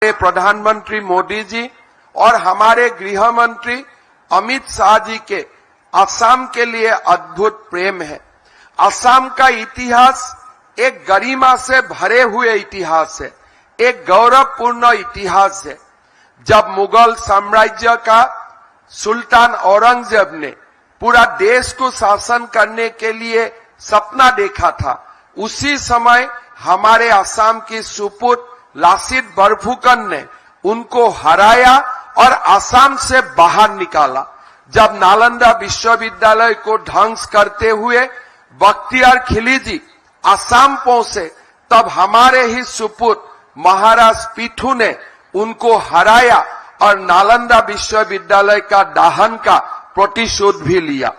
प्रधानमंत्री मोदी जी और हमारे गृह मंत्री अमित शाह जी के असम के लिए अद्भुत प्रेम है। असम का इतिहास एक गरिमा से भरे हुए इतिहास है, एक गौरवपूर्ण इतिहास है। जब मुगल साम्राज्य का सुल्तान औरंगजेब ने पूरा देश को शासन करने के लिए सपना देखा था, उसी समय हमारे असम की सुपुत्र लासित बरफुकन ने उनको हराया और असम से बाहर निकाला। जब नालंदा विश्वविद्यालय को ध्वंस करते हुए बख्तियार खिलजी असम पहुंचे, तब हमारे ही सुपुत्र महाराज पीठू ने उनको हराया और नालंदा विश्वविद्यालय का दाहन का प्रतिशोध भी लिया।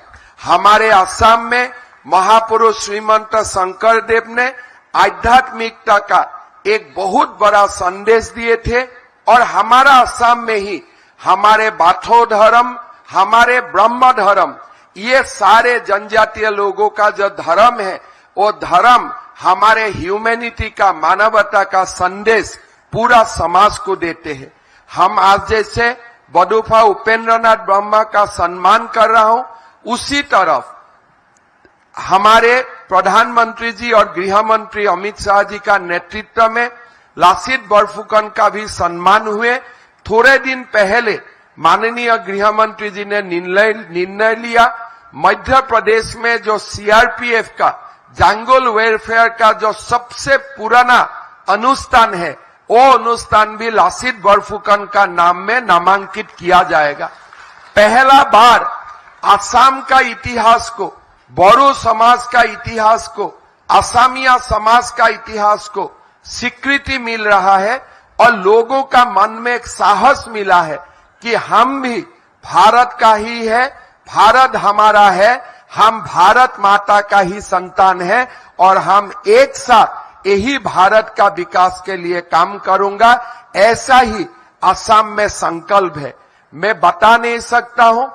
हमारे असम में महापुरुष श्रीमंत शंकरदेव ने आध्यात्मिकता का एक बहुत बड़ा संदेश दिए थे और हमारा असम में ही हमारे बाथो धर्म, हमारे ब्रह्म धर्म, ये सारे जनजातीय लोगों का जो धर्म है, वो धर्म हमारे ह्यूमैनिटी का, मानवता का संदेश पूरा समाज को देते हैं। हम आज जैसे बडोफा उपेंद्रनाथ ब्रह्मा का सम्मान कर रहा हूं, उसी तरफ हमारे प्रधानमंत्री जी और गृह मंत्री अमित शाह जी का नेतृत्व में लासित बरफुकन का भी सम्मान हुए। थोड़े दिन पहले माननीय गृह मंत्री जी ने निर्णय लिया, मध्य प्रदेश में जो सीआरपीएफ का जंगल वेलफेयर का जो सबसे पुराना अनुष्ठान है, वो अनुष्ठान भी लासित बरफुकन का नाम में नामांकित किया जाएगा। पहला बार असम का इतिहास को, बोरो समाज का इतिहास को, असमिया समाज का इतिहास को स्वीकृति मिल रहा है और लोगों का मन में एक साहस मिला है कि हम भी भारत का ही है, भारत हमारा है, हम भारत माता का ही संतान है और हम एक साथ यही भारत का विकास के लिए काम करूंगा। ऐसा ही असम में संकल्प है। मैं बता नहीं सकता हूं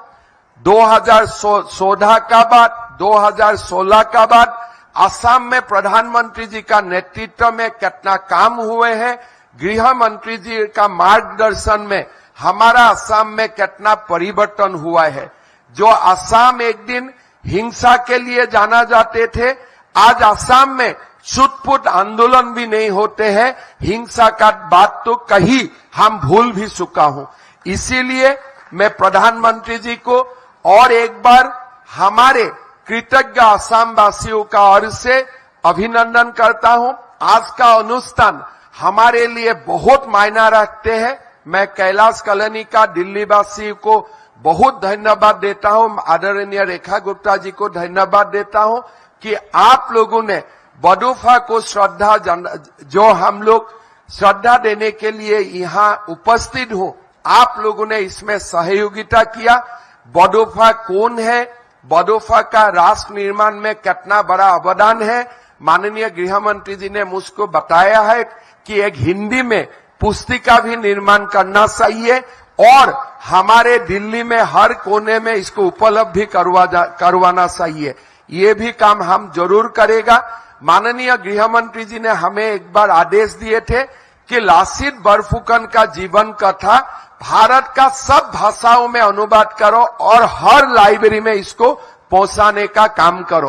2014 का बाद, 2016 का बाद असम में प्रधानमंत्री जी का नेतृत्व में कितना काम हुए हैं, गृह मंत्री जी का मार्गदर्शन में हमारा असम में कितना परिवर्तन हुआ है। जो असम एक दिन हिंसा के लिए जाना जाते थे, आज असम में छूट-फूट आंदोलन भी नहीं होते हैं। हिंसा का बात तो कहीं हम भूल भी चुका हूं। इसीलिए मैं प्रधानमंत्री जी को और एक बार हमारे कृतज्ञ असम वासियों का ओर से अभिनंदन करता हूं। आज का अनुष्ठान हमारे लिए बहुत मायना रखते हैं। मैं कैलाश कॉलोनी का दिल्ली वासी को बहुत धन्यवाद देता हूं, आदरणीय रेखा गुप्ता जी को धन्यवाद देता हूं कि आप लोगों ने बडोफा को श्रद्धा, जो हम लोग श्रद्धा देने के लिए यहाँ उपस्थित हो, आप लोगों ने इसमें सहयोगिता किया। बडोफा कौन है, बडोफा का राष्ट्र निर्माण में कितना बड़ा अवदान है, माननीय गृह मंत्री जी ने मुझको बताया है कि एक हिंदी में पुस्तिका भी निर्माण करना चाहिए और हमारे दिल्ली में हर कोने में इसको उपलब्ध भी करवाना चाहिए। ये भी काम हम जरूर करेगा। माननीय गृह मंत्री जी ने हमें एक बार आदेश दिए थे कि लासित बरफुकन का जीवन कथा भारत का सब भाषाओं में अनुवाद करो और हर लाइब्रेरी में इसको पहुंचाने का काम करो।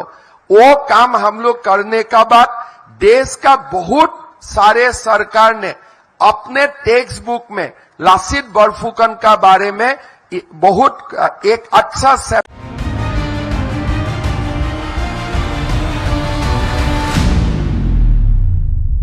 वो काम हम लोग करने का बाद देश का बहुत सारे सरकार ने अपने टेक्स्ट बुक में लासित बरफुकन का बारे में बहुत एक अच्छा